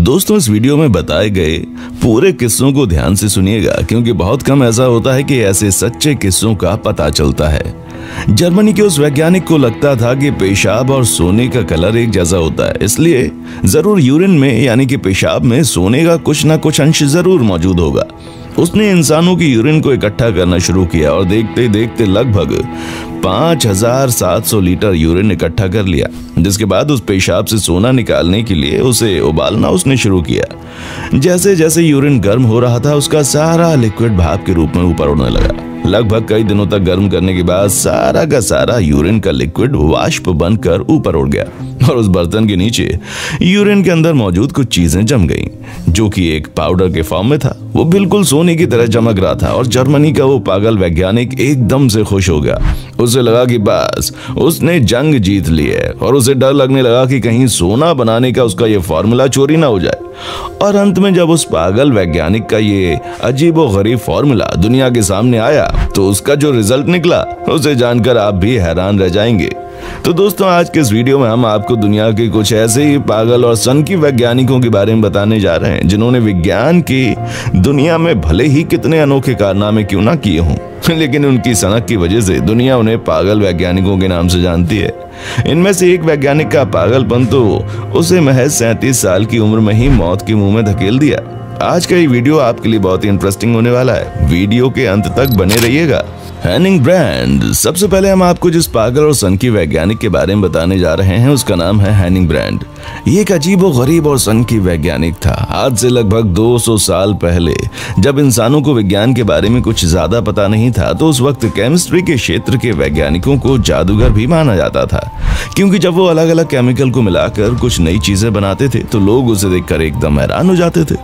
दोस्तों, इस वीडियो में बताए गए पूरे किस्सों को ध्यान से सुनिएगा, क्योंकि बहुत कम ऐसा होता है कि ऐसे सच्चे किस्सों का पता चलता है। जर्मनी के उस वैज्ञानिक को लगता था कि पेशाब और सोने का कलर एक जैसा होता है, इसलिए जरूर यूरिन में यानी कि पेशाब में सोने का कुछ ना कुछ अंश जरूर मौजूद होगा। उसने इंसानों की यूरिन को इकट्ठा करना शुरू किया और देखते देखते लगभग 5700 लीटर यूरिन इकट्ठा कर लिया, जिसके बाद उस पेशाब से सोना निकालने के लिए उसे उबालना उसने शुरू किया। जैसे जैसे यूरिन गर्म हो रहा था, उसका सारा लिक्विड भाप के रूप में ऊपर उड़ने लगा। लगभग कई दिनों तक गर्म करने के बाद सारा का सारा यूरिन का लिक्विड वाष्प बनकर ऊपर उड़ गया और उस बर्तन के नीचे यूरिन के अंदर मौजूद कुछ चीजें जम गईं, जो कि एक पाउडर के फॉर्म में था। वो बिल्कुल सोने की तरह चमक रहा था और जर्मनी का वो पागल वैज्ञानिक एकदम से खुश हो गया। उसे लगा कि बस उसने जंग जीत ली है और उसे डर लगने लगा कि कहीं सोना बनाने का उसका ये फॉर्मूला चोरी ना हो जाए। और अंत में जब उस पागल वैज्ञानिक का ये अजीबोगरीब फॉर्मूला दुनिया के सामने आया, तो उसका जो रिजल्ट निकला उसे जानकर आप भी हैरान रह जाएंगे। तो दोस्तों, आज के इस वीडियो में हम आपको दुनिया के कुछ ऐसे ही पागल और सनकी वैज्ञानिकों के बारे में बताने जा रहे हैं, जिन्होंने विज्ञान की दुनिया में भले ही कितने अनोखे कारनामे क्यों ना किए हों, लेकिन उनकी सनक की वजह से दुनिया उन्हें पागल वैज्ञानिकों के नाम से जानती है। इनमें से एक वैज्ञानिक का पागलपन तो उसे महज 37 साल की उम्र में ही मौत के मुंह में धकेल दिया। आज का ये वीडियो आपके लिए बहुत ही इंटरेस्टिंग होने वाला है, वीडियो के अंत तक बने रहिएगा। Hanning brand. सबसे पहले हम आपको जिस पागल और सनकी वैज्ञानिक के बारे में बताने जा रहे हैं, उसका नाम है हेनिंग ब्रैंड। ये एक अजीबोगरीब और सनकी वैज्ञानिक था। आज से लगभग 200 साल पहले, जब इंसानों को विज्ञान के बारे में कुछ ज्यादा पता नहीं था, तो उस वक्त केमिस्ट्री के क्षेत्र के वैज्ञानिकों को जादूगर भी माना जाता था, क्योंकि जब वो अलग अलग केमिकल को मिलाकर कुछ नई चीजें बनाते थे, तो लोग उसे देखकर एकदम हैरान हो जाते थे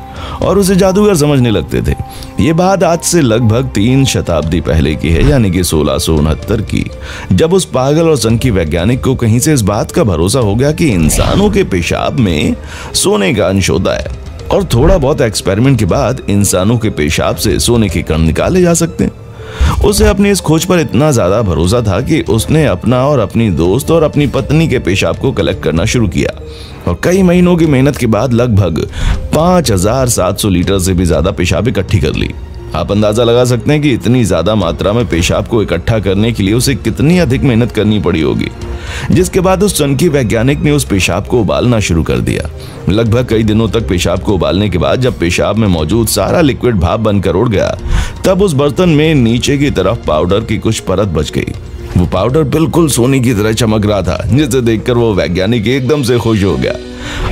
और उसे जादूगर समझने लगते थे। ये बात आज से लगभग 3 शताब्दी पहले की है, यानी कि 1669 की, जब उस पागल और सनकी वैज्ञानिक को कहीं से इस बात का भरोसा हो गया कि इंसानों के पेशाब में सोने का अंश होता है और थोड़ा बहुत एक्सपेरिमेंट के बाद इंसानों के पेशाब से सोने के कण निकाले जा सकते हैं। उसे अपनी इस खोज पर इतना ज्यादा भरोसा था कि उसने अपना और अपनी दोस्त और अपनी पत्नी के पेशाब को कलेक्ट करना शुरू किया और कई महीनों की मेहनत के बाद लगभग 5700 लीटर से भी ज्यादा पेशाब इकट्ठी कर ली। आप अंदाजा लगा सकते हैं कि इतनी ज्यादा मात्रा में पेशाब को इकट्ठा करने के लिए उसे कितनी अधिक मेहनत करनी पड़ी होगी। जिसके बाद उस सनकी वैज्ञानिक ने उस पेशाब को उबालना शुरू कर दिया। लगभग कई दिनों तक पेशाब को उबालने के बाद जब पेशाब में मौजूद सारा लिक्विड भाप बनकर उड़ गया, तब उस बर्तन में नीचे की तरफ पाउडर की कुछ परत बच गई। वो पाउडर बिल्कुल सोने की तरह चमक रहा था, जिसे देखकर वो वैज्ञानिक एकदम से खुश हो गया।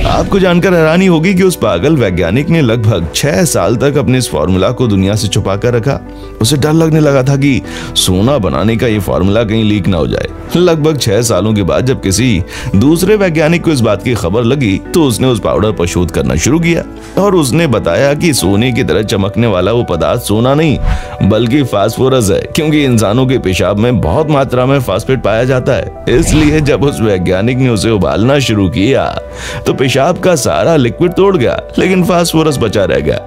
आपको जानकर हैरानी होगी कि उस पागल वैज्ञानिक ने लगभग 6 साल तक अपने इस फॉर्मूला को दुनिया से छुपा कर रखा। उसे डर लगने लगा था कि सोना बनाने का ये फॉर्मूला कहीं लीक ना हो जाए। लगभग 6 सालों के बाद जब किसी दूसरे वैज्ञानिक को इस बात की खबर लगी, तो उसने उस पाउडर पर शोध करना शुरू किया और उसने बताया कि सोने की तरह चमकने वाला वो पदार्थ सोना नहीं बल्कि फास्फोरस है, क्योंकि इंसानों के पेशाब में बहुत मात्रा में फास्फेट पाया जाता है। इसलिए जब उस वैज्ञानिक ने उसे उबालना शुरू किया, तो पेशाब का सारा लिक्विड तोड़ गया, लेकिन फास्फोरस बचा रह गया।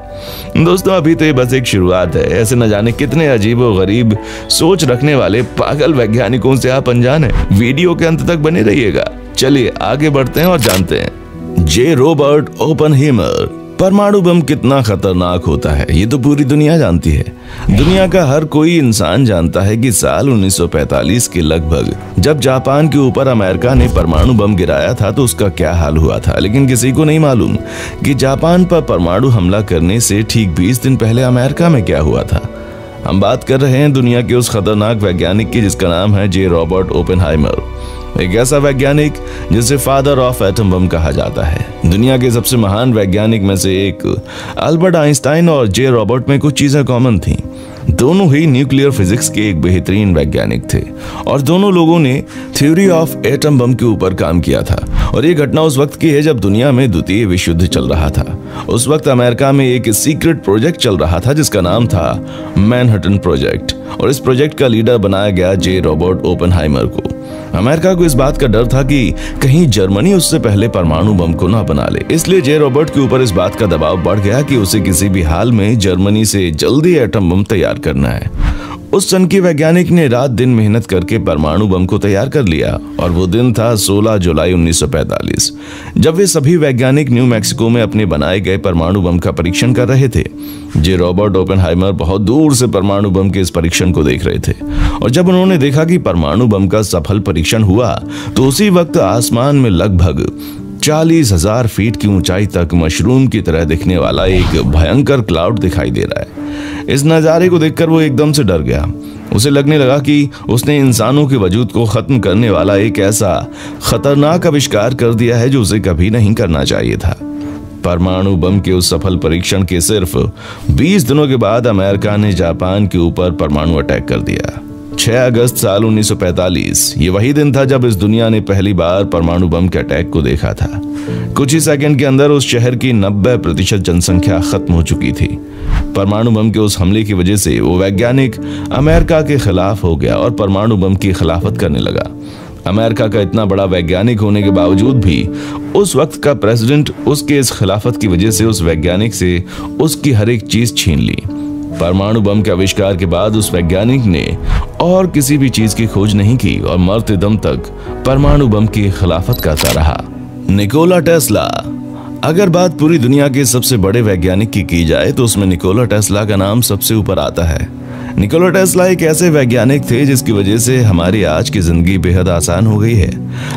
दोस्तों, अभी तो ये बस एक शुरुआत है। ऐसे न जाने कितने अजीब और गरीब सोच रखने वाले पागल वैज्ञानिकों से आप अनजान हैं। वीडियो के अंत तक बने रहिएगा। चलिए आगे बढ़ते हैं और जानते हैं जे रॉबर्ट ओपेनहाइमर। परमाणु बम कितना खतरनाक होता है, ये तो पूरी दुनिया जानती है। दुनिया का हर कोई इंसान जानता है कि साल 1945 के लगभग जब जापान के ऊपर अमेरिका ने परमाणु बम गिराया था, तो उसका क्या हाल हुआ था। लेकिन किसी को नहीं मालूम कि जापान पर परमाणु हमला करने से ठीक 20 दिन पहले अमेरिका में क्या हुआ था। हम बात कर रहे हैं दुनिया के उस खतरनाक वैज्ञानिक की, जिसका नाम है जे रॉबर्ट ओपेनहाइमर। एक ऐसा वैज्ञानिक जिसे फादर ऑफ एटम बम कहा जाता है। दुनिया के सबसे महान वैज्ञानिक में से एक अल्बर्ट आइंस्टाइन और जे रॉबर्ट में कुछ चीजें कॉमन थीं। दोनों ही न्यूक्लियर फिजिक्स के एक बेहतरीन वैज्ञानिक थे और दोनों लोगों ने थ्योरी ऑफ एटम बम के ऊपर काम किया था। और ये घटना उस वक्त की है जब दुनिया में द्वितीय विश्व युद्ध चल रहा था। उस वक्त अमेरिका में एक सीक्रेट प्रोजेक्ट चल रहा था, जिसका नाम था मैनहट्टन प्रोजेक्ट, और इस प्रोजेक्ट का लीडर बनाया गया जे रॉबर्ट ओपेनहाइमर को। अमेरिका को इस बात का डर था कि कहीं जर्मनी उससे पहले परमाणु बम को ना बना ले, इसलिए जे रॉबर्ट के ऊपर इस बात का दबाव बढ़ गया कि उसे किसी भी हाल में जर्मनी से जल्दी एटम बम तैयार करना है। उस सन की वैज्ञानिक ने रात दिन मेहनत करके परमाणु बम को तैयार कर लिया और वो दिन था 16 जुलाई 1945, जब वे सभी वैज्ञानिक न्यू मैक्सिको में अपने बनाए गए परमाणु बम का परीक्षण कर रहे थे। जे रॉबर्ट ओपेनहाइमर बहुत दूर से परमाणु बम के इस परीक्षण को देख रहे थे और जब उन्होंने देखा कि परमाणु बम का सफल परीक्षण हुआ तो उसी वक्त आसमान में लगभग 40,000 फीट की ऊंचाई तक मशरूम की तरह दिखने वाला एक भयंकर क्लाउड दिखाई दे रहा है। इस नज़ारे को देखकर वो एकदम से डर गया। उसे लगने लगा कि उसने इंसानों के वजूद को खत्म करने वाला एक ऐसा खतरनाक आविष्कार कर दिया है जो उसे कभी नहीं करना चाहिए था। परमाणु बम के उस सफल परीक्षण के सिर्फ 20 दिनों के बाद अमेरिका ने जापान के ऊपर परमाणु अटैक कर दिया। 6 अगस्त साल 1945 ये वही दिन था जब इस दुनिया ने पहली बार परमाणु बम के अटैक को देखा था। कुछ ही सेकंड के अंदर उस शहर की 90% जनसंख्या खत्म हो चुकी थी। परमाणु बम के उस हमले की वजह से वो वैज्ञानिक अमेरिका के खिलाफ हो गया और परमाणु बम की खिलाफत करने लगा। अमेरिका का इतना बड़ा वैज्ञानिक होने के बावजूद भी उस वक्त का प्रेसिडेंट उसके इस खिलाफत की वजह से उस वैज्ञानिक से उसकी हर एक चीज छीन ली। परमाणु बम के आविष्कार के बाद उस वैज्ञानिक ने और किसी भी चीज की खोज नहीं की और मरते दम तक परमाणु बम की खिलाफत करता रहा। Nikola Tesla. अगर बात पूरी दुनिया के सबसे बड़े वैज्ञानिक की जाए तो उसमें निकोला टेस्ला का नाम सबसे ऊपर आता है। निकोला टेस्ला एक ऐसे वैज्ञानिक थे जिसकी वजह से हमारी आज की जिंदगी बेहद आसान हो गई है,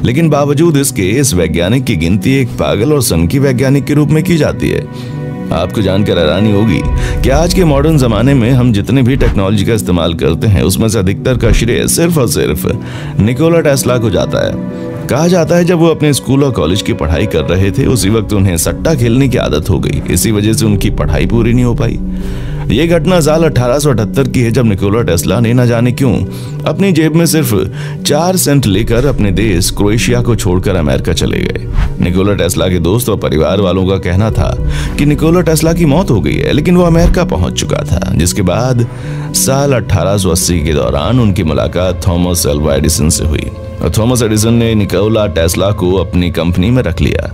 लेकिन बावजूद इसके इस वैज्ञानिक की गिनती एक पागल और सनकी वैज्ञानिक के रूप में की जाती है। आपको जानकर हैरानी होगी कि आज के मॉडर्न जमाने में हम जितने भी टेक्नोलॉजी का इस्तेमाल करते हैं उसमें से अधिकतर का श्रेय सिर्फ और सिर्फ निकोला टेस्ला को जाता है। कहा जाता है जब वो अपने स्कूल और कॉलेज की पढ़ाई कर रहे थे उसी वक्त उन्हें सट्टा खेलने की आदत हो गई। इसी वजह से उनकी पढ़ाई पूरी नहीं हो पाई। ये घटना साल 1878 की है जब निकोला टेस्ला ने न जाने क्यों अपनी जेब में सिर्फ 4 सेंट लेकर अपने देश क्रोएशिया को छोड़कर अमेरिका चले गए। निकोला टेस्ला के दोस्त और परिवार वालों का कहना था कि निकोला टेस्ला की मौत हो गई है, लेकिन वो अमेरिका पहुंच चुका था। जिसके बाद साल 1880 के दौरान उनकी मुलाकात थॉमस अल्वा एडिसन से हुई और थॉमस एडिसन ने निकोला टेस्ला को अपनी कंपनी में रख लिया।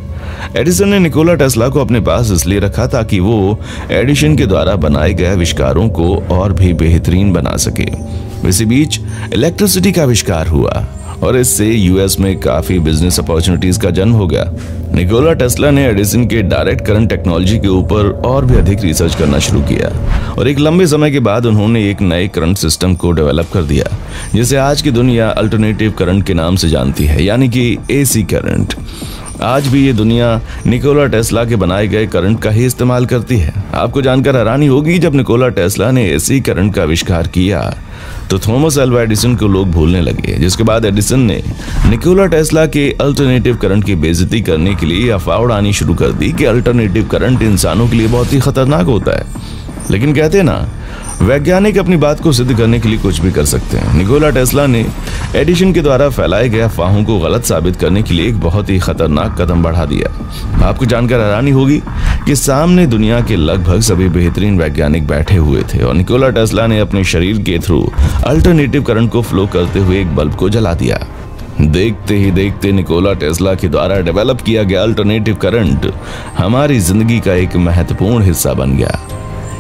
एडिसन ने निकोला टेस्ला को अपने पास इसलिए रखा ताकि वो एडिसन के द्वारा बनाए गए आविष्कारों को और भी बेहतरीन बना सके। इसी बीच इलेक्ट्रिसिटी का आविष्कार हुआ और इससे यूएस में काफी बिजनेस अपॉर्चुनिटीज का जन्म हो गया। निकोला टेस्ला ने एडिसन के डायरेक्ट करंट टेक्नोलॉजी के ऊपर और भी अधिक रिसर्च करना शुरू किया और एक लंबे समय के बाद उन्होंने एक नए करंट सिस्टम को डेवलप कर दिया जिसे आज की दुनिया अल्टरनेटिव करंट के नाम से जानती है, यानी कि एसी करंट। आज भी ये दुनिया निकोला टेस्ला के बनाए गए करंट का ही इस्तेमाल करती है। आपको जानकर हैरानी होगी जब निकोला टेस्ला ने एसी करंट का आविष्कार किया तो थॉमस अल्वा एडिसन को लोग भूलने लगे, जिसके बाद एडिसन ने निकोला टेस्ला के अल्टरनेटिव करंट की बेइज्जती करने के लिए अफवाह उड़ानी शुरू कर दी कि अल्टरनेटिव करंट इंसानों के लिए बहुत ही खतरनाक होता है। लेकिन कहते हैं ना, वैज्ञानिक अपनी बात को सिद्ध करने के लिए कुछ भी कर सकते हैं। निकोला टेस्ला ने एडिसन के द्वारा फैलाए गए अफवाहों को गलत साबित करने के लिए एक बहुत ही खतरनाक कदम बढ़ा दिया। आपको जानकर हैरानी होगी कि सामने दुनिया के लगभग सभी बेहतरीन वैज्ञानिक बैठे हुए थे और निकोला टेस्ला ने अपने शरीर के थ्रू अल्टरनेटिव करंट को फ्लो करते हुए एक बल्ब को जला दिया। देखते ही देखते निकोला टेस्ला के द्वारा डेवलप किया गया अल्टरनेटिव करंट हमारी जिंदगी का एक महत्वपूर्ण हिस्सा बन गया।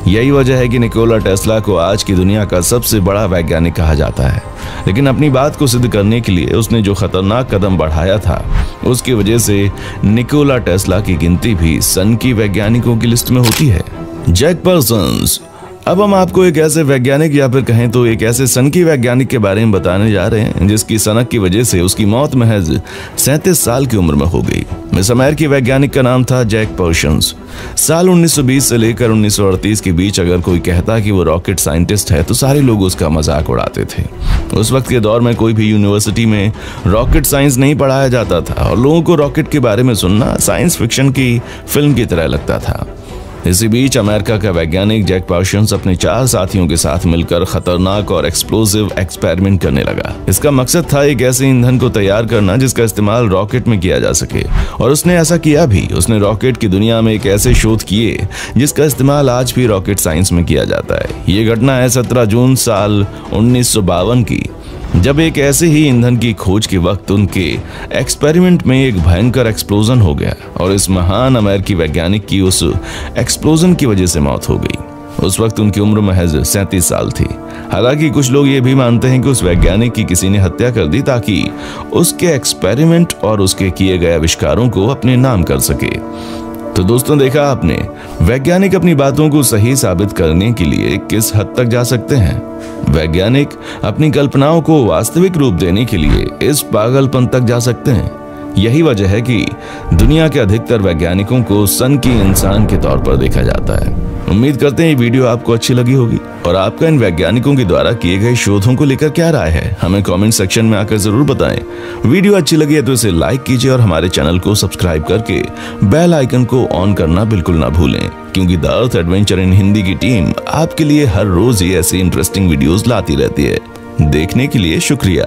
यही वजह है कि निकोला टेस्ला को आज की दुनिया का सबसे बड़ा वैज्ञानिक कहा जाता है। लेकिन अपनी बात को सिद्ध करने के लिए उसने जो खतरनाक कदम बढ़ाया था उसकी वजह से निकोला टेस्ला की गिनती भी सन की वैज्ञानिकों की लिस्ट में होती है। Jack persons. अब हम आपको एक ऐसे वैज्ञानिक या फिर कहें तो एक ऐसे सनकी वैज्ञानिक के बारे में बताने जा रहे हैं जिसकी सनक की वजह से उसकी मौत महज 37 साल की उम्र में हो गई। इस अमेरिकी वैज्ञानिक का नाम था जैक पर्सन्स। साल 1920 से लेकर 1938 के बीच अगर कोई कहता कि वो रॉकेट साइंटिस्ट है तो सारे लोग उसका मजाक उड़ाते थे। उस वक्त के दौर में कोई भी यूनिवर्सिटी में रॉकेट साइंस नहीं पढ़ाया जाता था और लोगों को रॉकेट के बारे में सुनना साइंस फिक्शन की फिल्म की तरह लगता था। इसी बीच अमेरिका का वैज्ञानिक जैक पर्सन्स अपने 4 साथियों के साथ मिलकर खतरनाक और एक्सप्लोसिव एक्सपेरिमेंट करने लगा। इसका मकसद था एक ऐसे ईंधन को तैयार करना जिसका इस्तेमाल रॉकेट में किया जा सके और उसने ऐसा किया भी। उसने रॉकेट की दुनिया में एक ऐसे शोध किए जिसका इस्तेमाल आज भी रॉकेट साइंस में किया जाता है। ये घटना है 17 जून साल 1952 की, जब एक ऐसे ही ईंधन की खोज के वक्त उनके एक्सपेरिमेंट में एक भयंकर एक्सप्लोजन हो गया और इस महान अमेरिकी वैज्ञानिक की उस एक्सप्लोजन की वजह से मौत हो गई। उस वक्त उनकी उम्र महज 37 साल थी। हालांकि कुछ लोग ये भी मानते हैं कि उस वैज्ञानिक की किसी ने हत्या कर दी ताकि उसके एक्सपेरिमेंट और उसके किए गए आविष्कारों को अपने नाम कर सके। तो दोस्तों, देखा आपने, वैज्ञानिक अपनी बातों को सही साबित करने के लिए किस हद तक जा सकते हैं। वैज्ञानिक अपनी कल्पनाओं को वास्तविक रूप देने के लिए इस पागलपन तक जा सकते हैं। यही वजह है कि दुनिया के अधिकतर वैज्ञानिकों को सन की इंसान के तौर पर देखा जाता है। उम्मीद करते हैं ये वीडियो आपको अच्छी लगी होगी और आपका इन वैज्ञानिकों के द्वारा किए गए शोधों को लेकर क्या राय है, हमें कमेंट सेक्शन में आकर जरूर बताएं। वीडियो अच्छी लगी है तो इसे लाइक कीजिए और हमारे चैनल को सब्सक्राइब करके बेल आइकन को ऑन करना बिल्कुल ना भूलें, क्योंकि the earth adventure in Hindi की टीम आपके लिए हर रोज ही ऐसी इंटरेस्टिंग वीडियोस लाती रहती है। देखने के लिए शुक्रिया।